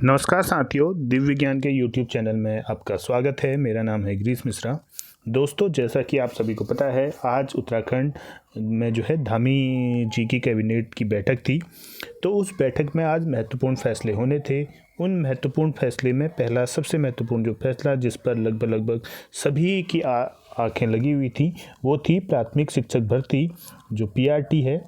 नमस्कार साथियों, दिव्य विज्ञान के YouTube चैनल में आपका स्वागत है। मेरा नाम है गिरीश मिश्रा। दोस्तों, जैसा कि आप सभी को पता है, आज उत्तराखंड में जो है धामी जी की कैबिनेट की बैठक थी। तो उस बैठक में आज महत्वपूर्ण फैसले होने थे। उन महत्वपूर्ण फैसले में पहला सबसे महत्वपूर्ण जो फैसला, जिस पर लगभग सभी की आंखें लगी हुई थी, वो थी प्राथमिक शिक्षक भर्ती जो PRT है,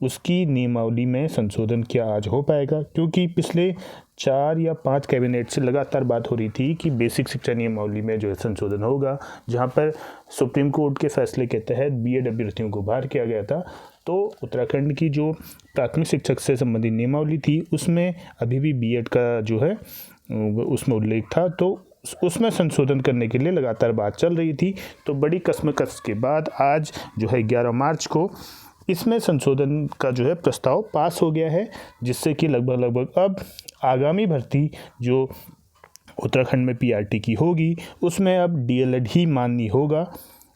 उसकी नियमावली में संशोधन क्या आज हो पाएगा। क्योंकि पिछले 4 या 5 कैबिनेट से लगातार बात हो रही थी कि बेसिक शिक्षा नियमावली में जो है संशोधन होगा, जहां पर सुप्रीम कोर्ट के फैसले के तहत BEd अभ्यर्थियों को बाहर किया गया था। तो उत्तराखंड की जो प्राथमिक शिक्षक से संबंधित नियमावली थी, उसमें अभी भी BEd का जो है उसमें उल्लेख था। तो उसमें संशोधन करने के लिए लगातार बात चल रही थी। तो बड़ी कशमकश के बाद आज जो है 11 मार्च को इसमें संशोधन का जो है प्रस्ताव पास हो गया है, जिससे कि लगभग अब आगामी भर्ती जो उत्तराखंड में PRT की होगी, उसमें अब DLED ही मान्य होगा।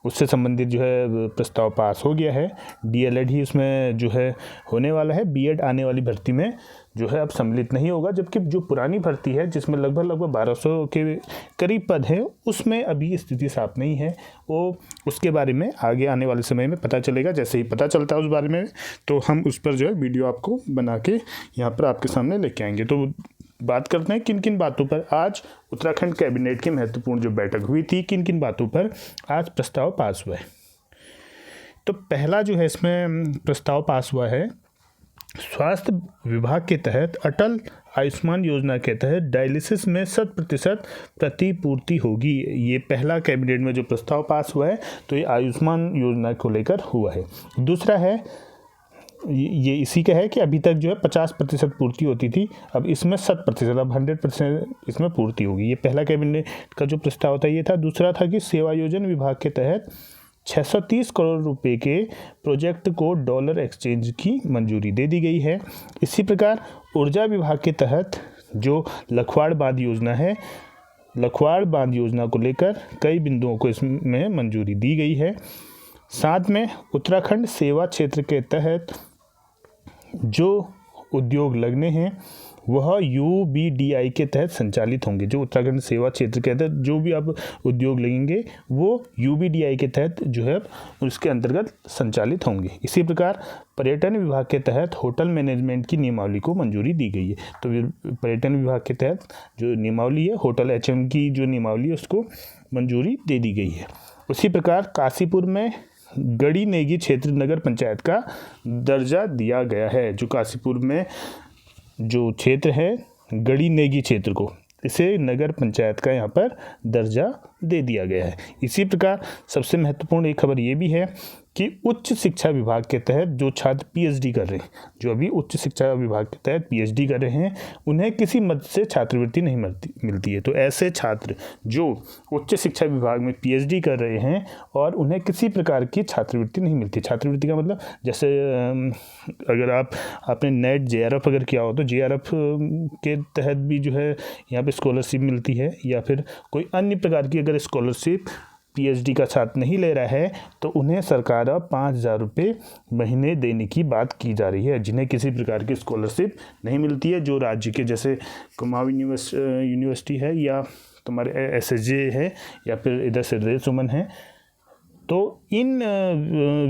उससे संबंधित जो है प्रस्ताव पास हो गया है। DLED ही उसमें जो है होने वाला है। BEd आने वाली भर्ती में जो है अब सम्मिलित नहीं होगा। जबकि जो पुरानी भर्ती है, जिसमें लगभग 1200 के करीब पद है, उसमें अभी स्थिति साफ नहीं है। वो उसके बारे में आगे आने वाले समय में पता चलेगा। जैसे ही पता चलता है उस बारे में, तो हम उस पर जो है वीडियो आपको बना के यहाँ पर आपके सामने लेके आएंगे। तो बात करते हैं किन किन बातों पर आज उत्तराखंड कैबिनेट की महत्वपूर्ण जो बैठक हुई थी, किन किन बातों पर आज प्रस्ताव पास हुआ है। तो पहला जो है इसमें प्रस्ताव पास हुआ है, स्वास्थ्य विभाग के तहत अटल आयुष्मान योजना के तहत डायलिसिस में 100% प्रतिपूर्ति होगी। ये पहला कैबिनेट में जो प्रस्ताव पास हुआ है, तो ये आयुष्मान योजना को लेकर हुआ है। दूसरा है, ये इसी का है कि अभी तक जो है 50% पूर्ति होती थी, अब इसमें 100%, अब 100% इसमें पूर्ति होगी। ये पहला कैबिनेट का जो प्रस्ताव था ये था। दूसरा था कि सेवायोजन विभाग के तहत 630 करोड़ रुपए के प्रोजेक्ट को डॉलर एक्सचेंज की मंजूरी दे दी गई है। इसी प्रकार ऊर्जा विभाग के तहत जो लखवाड़ बांध योजना है, लखवाड़ बांध योजना को लेकर कई बिंदुओं को इसमें मंजूरी दी गई है। साथ में उत्तराखंड सेवा क्षेत्र के तहत जो उद्योग लगने हैं वह UBDI के तहत संचालित होंगे। जो उत्तराखंड सेवा क्षेत्र के तहत जो भी अब उद्योग लगेंगे, वो UBDI के तहत जो है उसके अंतर्गत संचालित होंगे। इसी प्रकार पर्यटन विभाग के तहत होटल मैनेजमेंट की नियमावली को मंजूरी दी गई है। तो पर्यटन विभाग के तहत जो नियमावली है, होटल HM की जो नियमावली है, उसको मंजूरी दे दी गई है। उसी प्रकार काशीपुर में गड़ी नेगी क्षेत्र नगर पंचायत का दर्जा दिया गया है। जो काशीपुर में जो क्षेत्र है, गड़ी नेगी क्षेत्र को, इसे नगर पंचायत का यहाँ पर दर्जा दे दिया गया है। इसी प्रकार सबसे महत्वपूर्ण एक खबर ये भी है कि उच्च शिक्षा विभाग के तहत जो छात्र PhD कर रहे हैं, जो अभी उच्च शिक्षा विभाग के तहत PhD कर रहे हैं, उन्हें किसी मद से छात्रवृत्ति नहीं मिलती है। तो ऐसे छात्र जो उच्च शिक्षा विभाग में PhD कर रहे हैं और उन्हें किसी प्रकार की छात्रवृत्ति नहीं मिलती। छात्रवृत्ति का मतलब, जैसे अगर आपने NET JRF अगर किया हो, तो JRF के तहत भी जो है यहाँ पर स्कॉलरशिप मिलती है, या फिर कोई अन्य प्रकार की अगर स्कॉलरशिप PhD का छात्र नहीं ले रहा है, तो उन्हें सरकार अब 5,000 रुपये महीने देने की बात की जा रही है। जिन्हें किसी प्रकार की स्कॉलरशिप नहीं मिलती है, जो राज्य के जैसे कुमाऊं यूनिवर्सिटी है, या तुम्हारे SSJ है, या फिर इधर से रे सुमन है, तो इन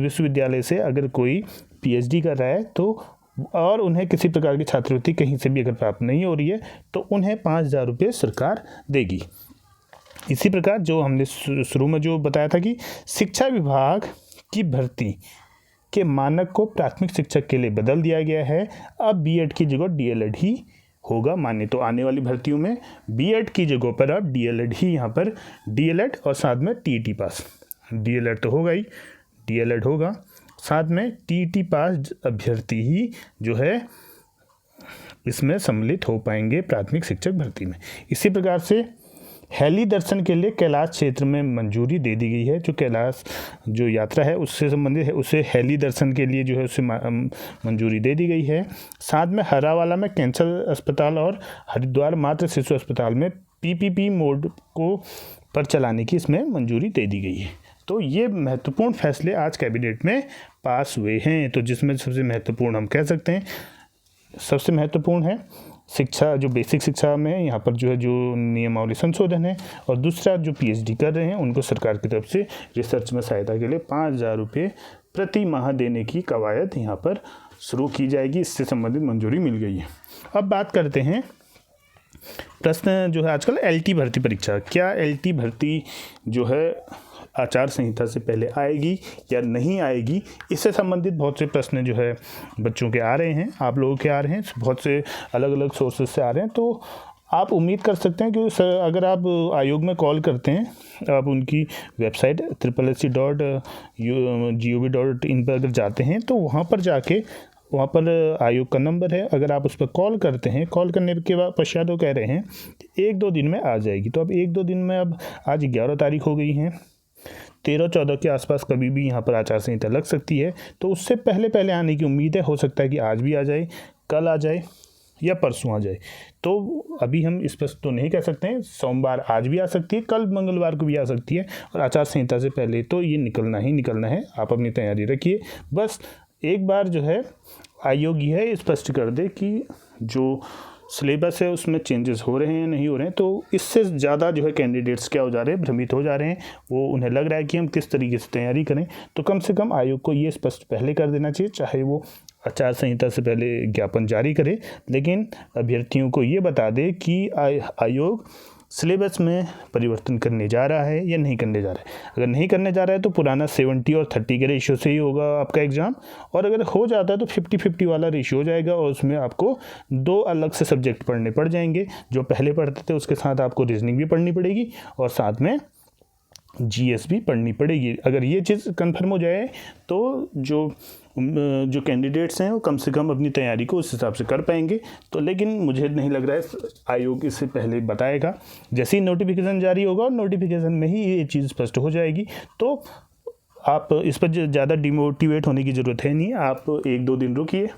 विश्वविद्यालय से अगर कोई PhD कर रहा है तो और उन्हें किसी प्रकार की छात्रवृत्ति कहीं से भी अगर प्राप्त नहीं हो रही है, तो उन्हें 5,000 रुपये सरकार देगी। इसी प्रकार जो हमने शुरू में जो बताया था कि शिक्षा विभाग की भर्ती के मानक को प्राथमिक शिक्षक के लिए बदल दिया गया है। अब BEd की जगह DLED ही होगा मान्य। तो आने वाली भर्तियों में BEd की जगह पर अब DLED ही, यहाँ पर DLED और साथ में TET पास, DLED तो होगा ही, DLED होगा, साथ में TET पास अभ्यर्थी ही जो है इसमें सम्मिलित हो पाएंगे प्राथमिक शिक्षक भर्ती में। इसी प्रकार से हेली दर्शन के लिए कैलाश क्षेत्र में मंजूरी दे दी गई है। जो कैलाश जो यात्रा है उससे संबंधित है, उसे हेली दर्शन के लिए जो है उसे मंजूरी दे दी गई है। साथ में हरावाला में कैंसर अस्पताल और हरिद्वार मातृ शिशु अस्पताल में PPP मोड को पर चलाने की इसमें मंजूरी दे दी गई है। तो ये महत्वपूर्ण फैसले आज कैबिनेट में पास हुए हैं। तो जिसमें सबसे महत्वपूर्ण हम कह सकते हैं, सबसे महत्वपूर्ण है शिक्षा जो बेसिक शिक्षा में है यहाँ पर जो है जो नियमावली संशोधन है, और दूसरा जो पीएचडी कर रहे हैं उनको सरकार की तरफ से रिसर्च में सहायता के लिए 5,000 रुपये प्रति माह देने की कवायद यहाँ पर शुरू की जाएगी। इससे संबंधित मंजूरी मिल गई है। अब बात करते हैं प्रश्न जो है आजकल एलटी भर्ती परीक्षा, क्या एलटी भर्ती जो है आचार संहिता से पहले आएगी या नहीं आएगी, इससे संबंधित बहुत से प्रश्न जो है बच्चों के आ रहे हैं, आप लोगों के आ रहे हैं, बहुत से अलग अलग सोर्सेज से आ रहे हैं। तो आप उम्मीद कर सकते हैं कि अगर आप आयोग में कॉल करते हैं, आप उनकी वेबसाइट SSSC.gov.in पर अगर जाते हैं तो वहाँ पर आयोग का नंबर है, अगर आप उस पर कॉल करते हैं, कॉल करने के बाद पश्चात वो कह रहे हैं 1-2 दिन में आ जाएगी। तो अब 1-2 दिन में, अब आज 11 तारीख हो गई है, 13-14 के आसपास कभी भी यहाँ पर आचार संहिता लग सकती है। तो उससे पहले आने की उम्मीद है, हो सकता है कि आज भी आ जाए, कल आ जाए या परसों आ जाए। तो अभी हम स्पष्ट तो नहीं कह सकते हैं, सोमवार आज भी आ सकती है, कल मंगलवार को भी आ सकती है, और आचार संहिता से पहले तो ये निकलना ही निकलना है। आप अपनी तैयारी रखिए। बस एक बार जो है आयोग यह स्पष्ट कर दे कि जो सिलेबस है उसमें चेंजेस हो रहे हैं नहीं हो रहे हैं, तो इससे ज़्यादा जो है कैंडिडेट्स क्या हो जा रहे हैं, भ्रमित हो जा रहे हैं। वो उन्हें लग रहा है कि हम किस तरीके से तैयारी करें। तो कम से कम आयोग को ये स्पष्ट पहले कर देना चाहिए, चाहे वो आचार संहिता से पहले ज्ञापन जारी करे, लेकिन अभ्यर्थियों को ये बता दे कि आयोग सिलेबस में परिवर्तन करने जा रहा है या नहीं करने जा रहा है। अगर नहीं करने जा रहा है तो पुराना 70 और 30 के रेशियो से ही होगा आपका एग्ज़ाम, और अगर हो जाता है तो 50-50 वाला रेशियो हो जाएगा, और उसमें आपको 2 अलग से सब्जेक्ट पढ़ने पड़ जाएंगे। जो पहले पढ़ते थे उसके साथ आपको रीजनिंग भी पढ़नी पड़ेगी और साथ में जीएस भी पढ़नी पड़ेगी। अगर ये चीज़ कंफर्म हो जाए तो जो कैंडिडेट्स हैं वो कम से कम अपनी तैयारी को उस हिसाब से कर पाएंगे। तो लेकिन मुझे नहीं लग रहा है आयोग इससे पहले बताएगा। जैसे ही नोटिफिकेशन जारी होगा और नोटिफिकेशन में ही ये चीज़ स्पष्ट हो जाएगी, तो आप इस पर ज़्यादा डिमोटिवेट होने की ज़रूरत है नहीं। आप 1-2 दिन रुकिए,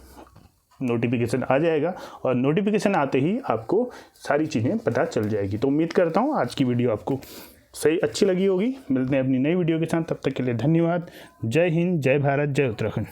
नोटिफिकेशन आ जाएगा, और नोटिफिकेशन आते ही आपको सारी चीज़ें पता चल जाएगी। तो उम्मीद करता हूँ आज की वीडियो आपको सही अच्छी लगी होगी। मिलते हैं अपनी नई वीडियो के साथ, तब तक के लिए धन्यवाद। जय हिंद, जय भारत, जय उत्तराखंड।